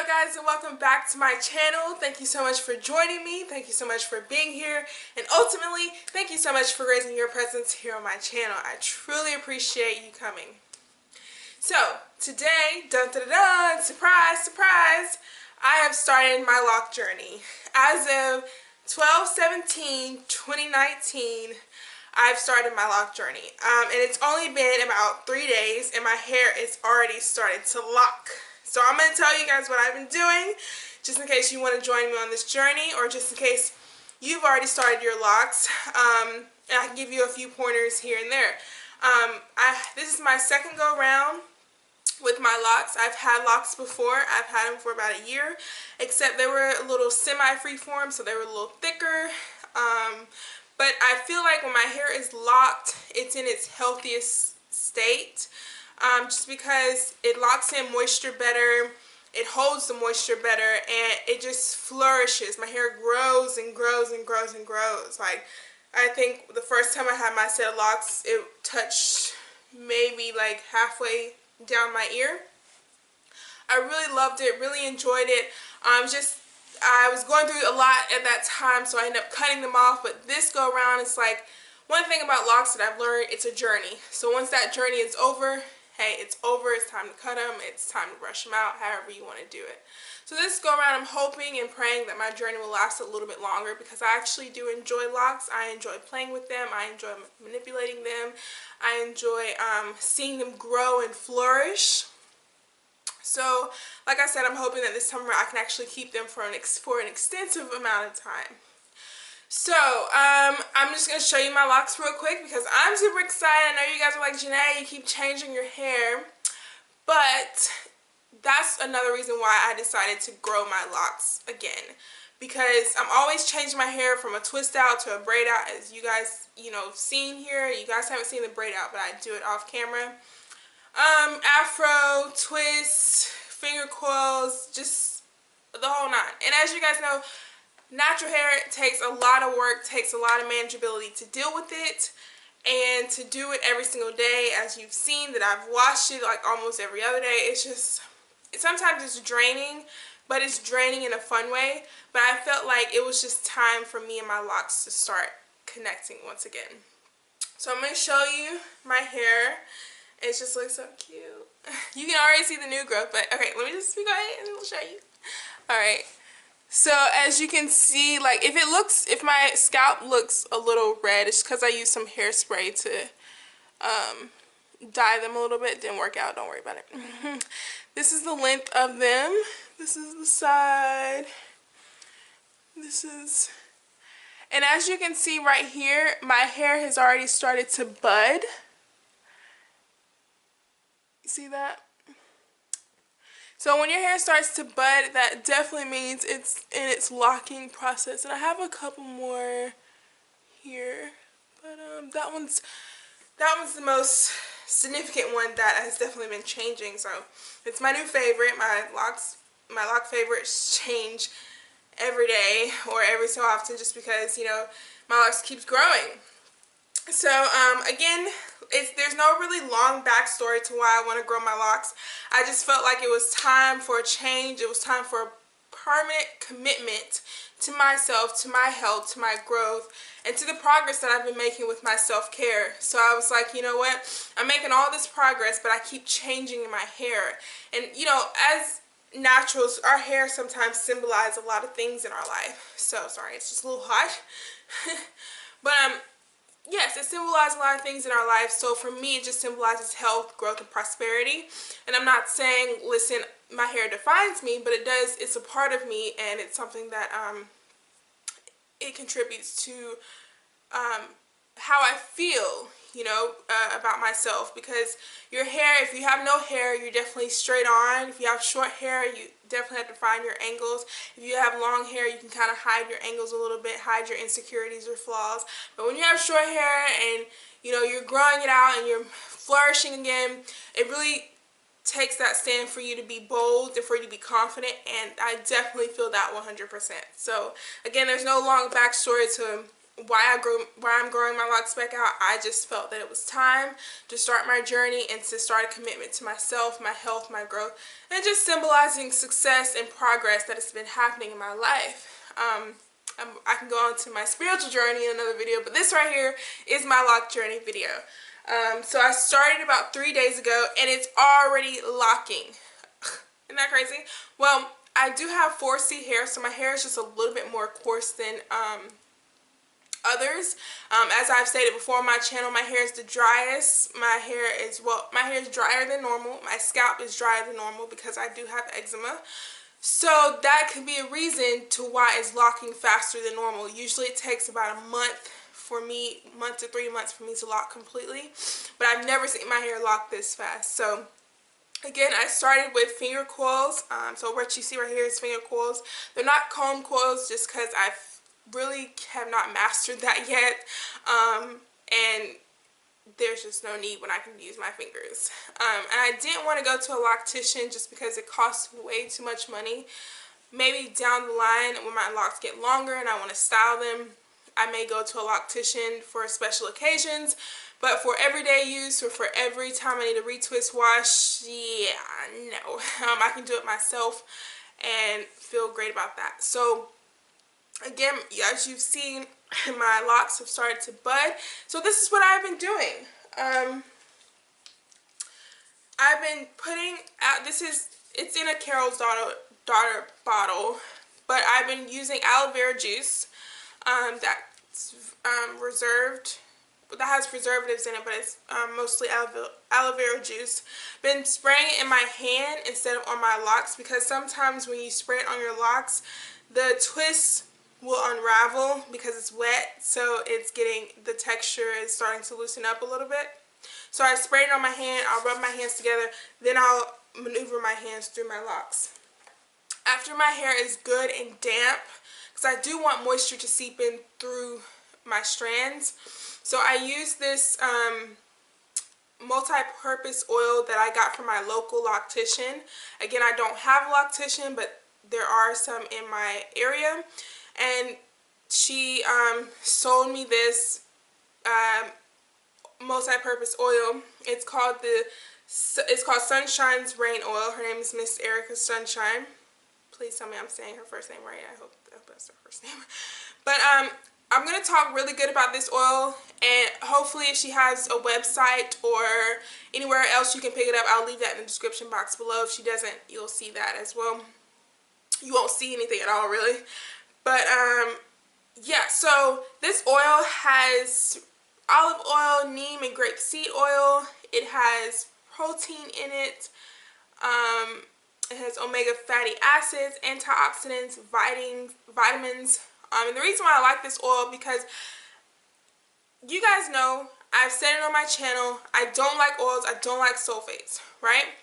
guys, and welcome back to my channel. Thank you so much for joining me. Thank you so much for being here. And ultimately, thank you so much for raising your presence here on my channel. I truly appreciate you coming. So, today, dun dun dun, dun surprise, surprise, I have started my lock journey. As of 12/17/2019, I've started my lock journey. And it's only been about 3 days, and my hair is already started to lock. So I'm going to tell you guys what I've been doing, just in case you want to join me on this journey, or just in case you've already started your locks. And I can give you a few pointers here and there. This is my second go round with my locks. I've had locks before. I've had them for about a year, except they were a little semi-freeform, so they were a little thicker. But I feel like when my hair is locked, it's in its healthiest state. Just because it locks in moisture better, it holds the moisture better, and it just flourishes. My hair grows and grows and grows and grows. Like, I think the first time I had my set of locks, it touched maybe like halfway down my ear. I really loved it, really enjoyed it. I was going through a lot at that time, so I ended up cutting them off. But this go around, it's like, one thing about locks that I've learned, it's a journey. So once that journey is over, hey, it's over, it's time to cut them, it's time to brush them out, however you want to do it. So this go around, I'm hoping and praying that my journey will last a little bit longer, because I actually do enjoy locks. I enjoy playing with them, I enjoy manipulating them, I enjoy seeing them grow and flourish. So, like I said, I'm hoping that this summer I can actually keep them for an extensive amount of time. So, I'm just going to show you my locks real quick because I'm super excited. I know you guys are like, Janae, you keep changing your hair. But that's another reason why I decided to grow my locks again. Because I'm always changing my hair from a twist out to a braid out, as you guys, seen here. You guys haven't seen the braid out, but I do it off camera. Afro, twists, finger coils, just the whole nine. And as you guys know, natural hair takes a lot of work, takes a lot of manageability to deal with it, and to do it every single day. As you've seen that I've washed it like almost every other day, sometimes it's draining, but it's draining in a fun way. But I felt like it was just time for me and my locks to start connecting once again. So I'm going to show you my hair. It just looks so cute. You can already see the new growth, but okay, let me just go ahead and show you. Alright. So as you can see, like if my scalp looks a little red, it's because I used some hairspray to dye them a little bit. It didn't work out, don't worry about it. This is the length of them. This is the side. And as you can see right here, my hair has already started to bud. See that? So when your hair starts to bud, that definitely means it's in its locking process. And I have a couple more here, but that one's the most significant one that has definitely been changing. So it's my new favorite. My lock favorites change every day or every so often, just because my locks keeps growing. So again, there's no really long backstory to why I want to grow my locks. I just felt like it was time for a change. It was time for a permanent commitment to myself, to my health, to my growth, and to the progress that I've been making with my self-care. So I was like, you know what? I'm making all this progress, but I keep changing my hair. And as naturals, our hair sometimes symbolizes a lot of things in our life. So sorry, it's just a little hot. But yes, it symbolizes a lot of things in our life. So for me, it just symbolizes health, growth, and prosperity. And I'm not saying, listen, my hair defines me, but it's a part of me, and it's something that it contributes to how I feel, about myself. Because your hair, if you have no hair, you're definitely straight on. If you have short hair, you definitely have to find your angles. If you have long hair, you can kind of hide your angles a little bit, hide your insecurities or flaws. But when you have short hair and you're growing it out and you're flourishing again, it really takes that stand for you to be bold and for you to be confident, and I definitely feel that 100%. So again, there's no long backstory to why I'm growing my locks back out. I just felt that it was time to start my journey and to start a commitment to myself, my health, my growth, and just symbolizing success and progress that has been happening in my life. I can go on to my spiritual journey in another video, but this right here is my lock journey video. So I started about 3 days ago, and it's already locking. Isn't that crazy? Well, I do have 4C hair, so my hair is just a little bit more coarse than others. As I've stated before on my channel, my hair is the driest. My hair is drier than normal. My scalp is drier than normal because I do have eczema. So that could be a reason to why it's locking faster than normal. Usually it takes about a month to 3 months for me to lock completely. But I've never seen my hair lock this fast. So again, I started with finger coils. So what you see right here is finger coils. They're not comb coils just because I really have not mastered that yet. And there's just no need when I can use my fingers. And I didn't want to go to a loctician just because it costs way too much money. Maybe down the line when my locks get longer and I want to style them, I may go to a loctician for special occasions. But for everyday use or for every time I need a retwist wash, yeah, no. I can do it myself and feel great about that. So again, as you've seen, my locks have started to bud. So this is what I've been doing. I've been putting out, it's in a Carol's daughter bottle, but I've been using aloe vera juice that's that has preservatives in it, but it's mostly aloe vera juice. Been spraying it in my hand instead of on my locks because sometimes when you spray it on your locks, the twists will unravel because it's wet, so the texture is starting to loosen up a little bit. So I spray it on my hand, I'll rub my hands together, then I'll maneuver my hands through my locks. After my hair is good and damp, because I do want moisture to seep in through my strands, so I use this multi-purpose oil that I got from my local loctician. Again, I don't have a loctician, but there are some in my area. And she sold me this multi-purpose oil. It's called Sunshine's Rain Oil. Her name is Miss Erica Sunshine. Please tell me I'm saying her first name right. I hope that's her first name. But I'm going to talk really good about this oil, and hopefully if she has a website or anywhere else you can pick it up, I'll leave that in the description box below. If she doesn't, you'll see that as well. You won't see anything at all, really. But yeah, so this oil has olive oil, neem, and grapeseed oil. It has protein in it. It has omega fatty acids, antioxidants, vitamins. And the reason why I like this oil, because you guys know, I've said it on my channel, I don't like oils, I don't like sulfates, right?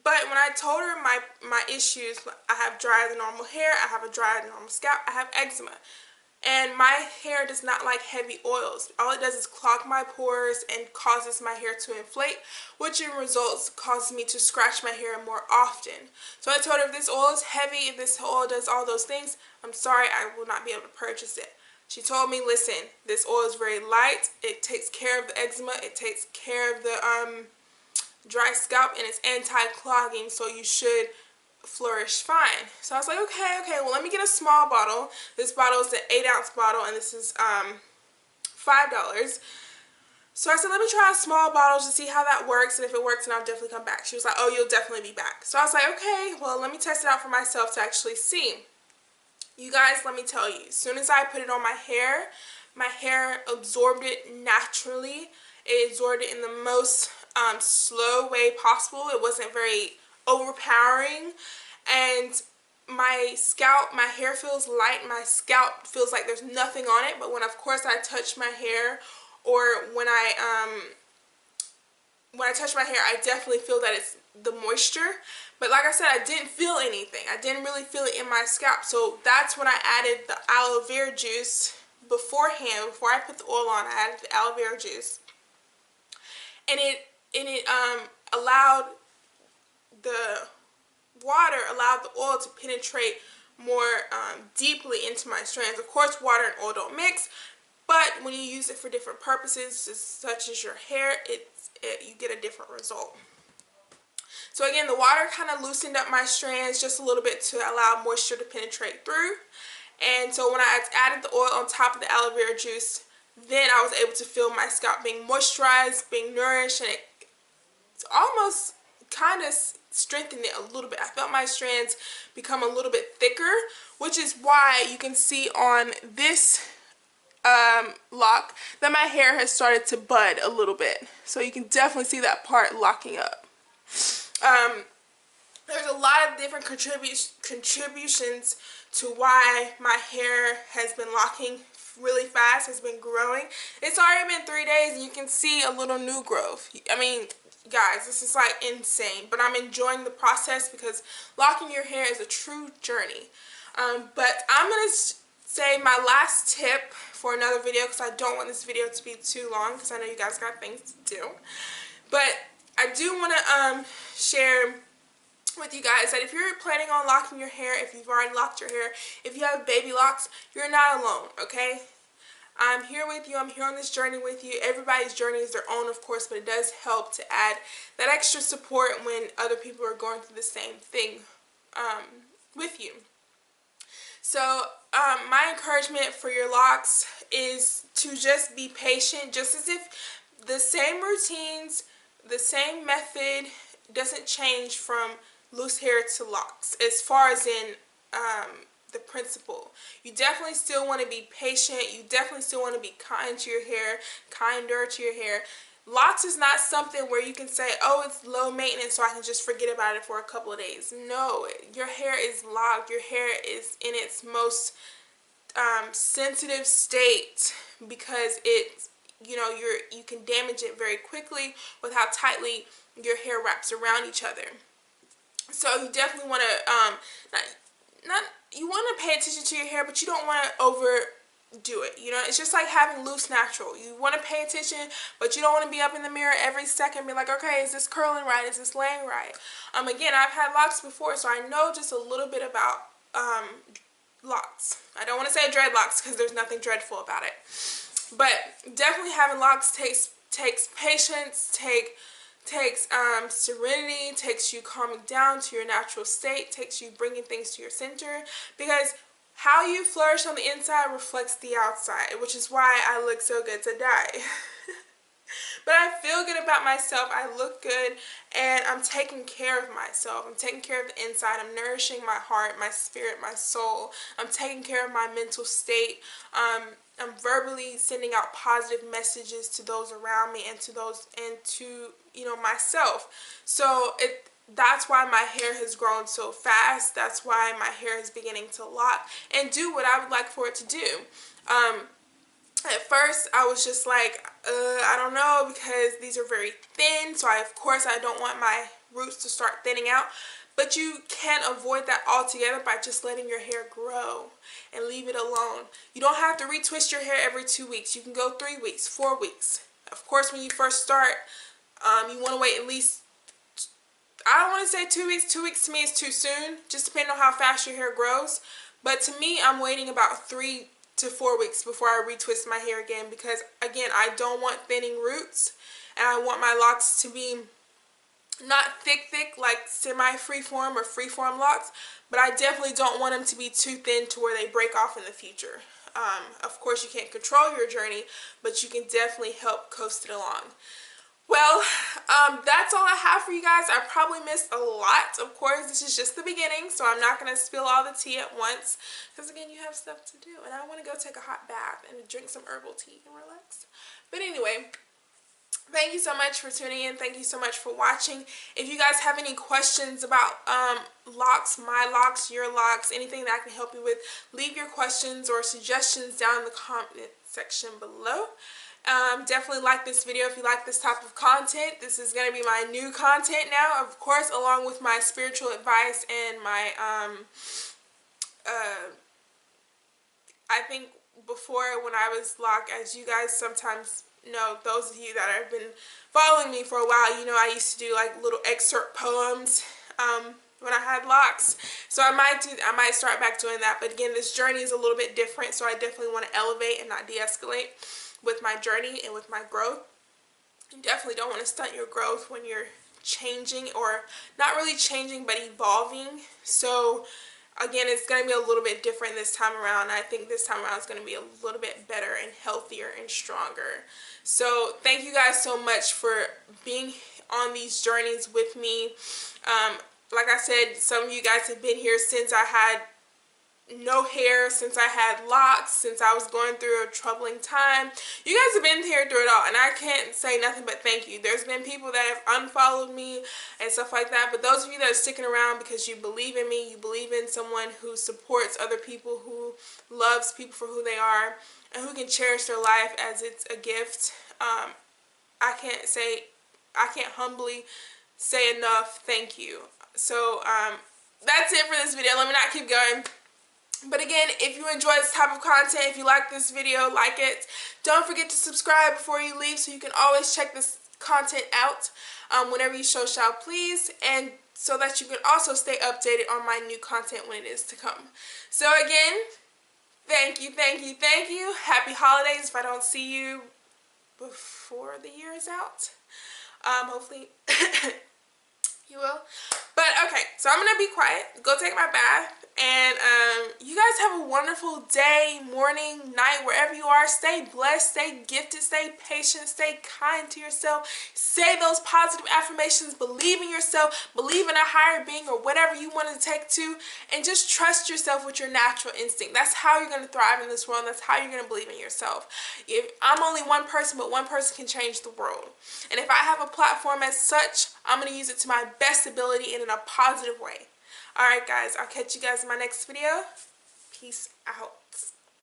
But when I told her my issues, I have drier than normal hair, I have a drier than normal scalp, I have eczema. And my hair does not like heavy oils. All it does is clog my pores and causes my hair to inflate, which in results causes me to scratch my hair more often. So I told her if this oil is heavy, if this oil does all those things, I'm sorry, I will not be able to purchase it. She told me, listen, this oil is very light, it takes care of the eczema, it takes care of the dry scalp, and it's anti-clogging, so you should flourish fine. So I was like, okay, well let me get a small bottle. This bottle is an 8-ounce bottle, and this is $5. So I said, let me try a small bottle to see how that works, and if it works, then I'll definitely come back. She was like, oh, you'll definitely be back. So I was like, okay, well let me test it out for myself to actually see. You guys, let me tell you, as soon as I put it on my hair absorbed it naturally. It absorbed it in the most slow way possible. It wasn't very overpowering, and my hair feels light. My scalp feels like there's nothing on it, but when of course I touch my hair, or when I touch my hair, I definitely feel that it's the moisture. But like I said, I didn't feel anything. I didn't really feel it in my scalp. So that's when I added the aloe vera juice beforehand. Before I put the oil on, I added the aloe vera juice, and it allowed the water, allowed the oil to penetrate more deeply into my strands. Of course, water and oil don't mix, but when you use it for different purposes, just such as your hair, you get a different result. So again, the water kind of loosened up my strands just a little bit to allow moisture to penetrate through. And so when I added the oil on top of the aloe vera juice, then I was able to feel my scalp being moisturized, being nourished, and it's almost kind of strengthened it a little bit. I felt my strands become a little bit thicker, which is why you can see on this lock that my hair has started to bud a little bit. So you can definitely see that part locking up. There's a lot of different contributions to why my hair has been locking really fast, has been growing. It's already been 3 days and you can see a little new growth. I mean, guys, this is like insane, but I'm enjoying the process because locking your hair is a true journey. But I'm going to say my last tip for another video, because I don't want this video to be too long because I know you guys got things to do. But I do want to share with you guys that if you're planning on locking your hair, if you've already locked your hair, if you have baby locks, you're not alone, okay? I'm here with you. I'm here on this journey with you. Everybody's journey is their own, of course, but it does help to add that extra support when other people are going through the same thing with you. So my encouragement for your locks is to just be patient, just as if the same routines, the same method doesn't change from loose hair to locks as far as in the principle. You definitely still want to be patient. You definitely still want to be kind to your hair, kinder to your hair. Locks is not something where you can say, oh, it's low maintenance so I can just forget about it for a couple of days. No, your hair is locked. Your hair is in its most sensitive state because it's, you know, you can damage it very quickly with how tightly your hair wraps around each other. So you definitely want to you want to pay attention to your hair, but you don't want to overdo it. You know, it's just like having loose natural. You want to pay attention, but you don't want to be up in the mirror every second, be like, okay, is this curling right? Is this laying right? Again, I've had locks before, so I know just a little bit about locks. I don't want to say dreadlocks because there's nothing dreadful about it, but definitely having locks takes patience, takes serenity, takes you calming down to your natural state, takes you bringing things to your center, because how you flourish on the inside reflects the outside, which is why I look so good today. But I feel good about myself, I look good, and I'm taking care of myself. I'm taking care of the inside. I'm nourishing my heart, my spirit, my soul. I'm taking care of my mental state. I'm verbally sending out positive messages to those around me and to you know, myself. So that's why my hair has grown so fast. That's why my hair is beginning to lock and do what I would like for it to do. At first, I was just like, I don't know, because these are very thin, so of course I don't want my roots to start thinning out. But you can avoid that altogether by just letting your hair grow and leave it alone. You don't have to retwist your hair every 2 weeks. You can go 3 weeks, 4 weeks. Of course, when you first start, you want to wait at least, I don't want to say 2 weeks. 2 weeks to me is too soon, just depending on how fast your hair grows. But to me, I'm waiting about 3 to 4 weeks before I retwist my hair again, because again, I don't want thinning roots, and I want my locks to be not thick like semi freeform or freeform locks, but I definitely don't want them to be too thin to where they break off in the future. Of course, you can't control your journey, but you can definitely help coast it along. Well, that's all I have for you guys. I probably missed a lot. Of course, this is just the beginning, so I'm not going to spill all the tea at once, because again, you have stuff to do, and I want to go take a hot bath and drink some herbal tea and relax. But anyway, thank you so much for tuning in. Thank you so much for watching. If you guys have any questions about locks, my locks, your locks, anything that I can help you with, leave your questions or suggestions down in the comment section below. Definitely like this video if you like this type of content. This is going to be my new content now, of course, along with my spiritual advice and my I think before, when I was locked, as you guys sometimes know, those of you that have been following me for a while, you know I used to do like little excerpt poems when I had locks. So I might start back doing that. But again, this journey is a little bit different, so I definitely want to elevate and not de-escalate with my journey and with my growth. You definitely don't want to stunt your growth when you're changing, or not really changing but evolving. So again, it's going to be a little bit different this time around. I think this time around is going to be a little bit better and healthier and stronger. So thank you guys so much for being on these journeys with me. Like I said, some of you guys have been here since I had no hair, since I had locks, since I was going through a troubling time. You guys have been here through it all, and I can't say nothing but thank you. There's been people that have unfollowed me and stuff like that, but those of you that are sticking around because you believe in me, you believe in someone who supports other people, who loves people for who they are, and who can cherish their life as it's a gift. I can't humbly say enough thank you. So that's it for this video. Let me not keep going. But again, if you enjoy this type of content, if you like this video, like it. Don't forget to subscribe before you leave so you can always check this content out whenever you shall please, and so that you can also stay updated on my new content when it is to come. So again, thank you, thank you, thank you. Happy holidays if I don't see you before the year is out. Hopefully you will. But okay, so I'm gonna be quiet, go take my bath, and you guys have a wonderful day, morning, night, wherever you are. Stay blessed, stay gifted, stay patient, stay kind to yourself. Say those positive affirmations, believe in yourself, believe in a higher being or whatever you want to take to, and just trust yourself with your natural instinct. That's how you're going to thrive in this world. That's how you're going to believe in yourself. If I'm only one person, but one person can change the world. And if I have a platform as such, I'm going to use it to my best ability and in a positive way. Alright guys, I'll catch you guys in my next video. Peace out.